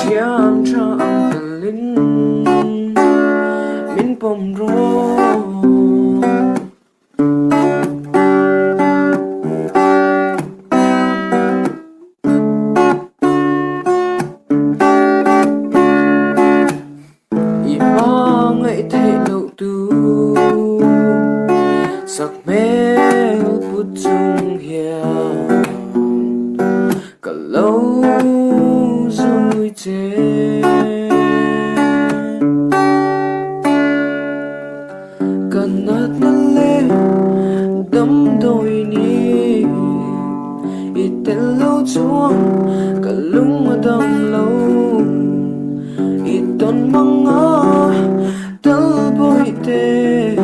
chiang cha talin min pom ro i ba ngày thấy lâu tu sắc mê bút chung hiền cả lâu rồi chế cần nát nát lên đắm đôi ni ít tên lâu chuông cả lung ở đằng lâu ít tuần mong ngó tớ bôi tê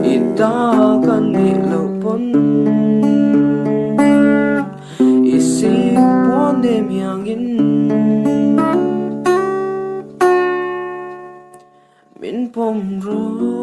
ít ta cần đi lâu bốn ít xí bốn đêm yang in min pom ro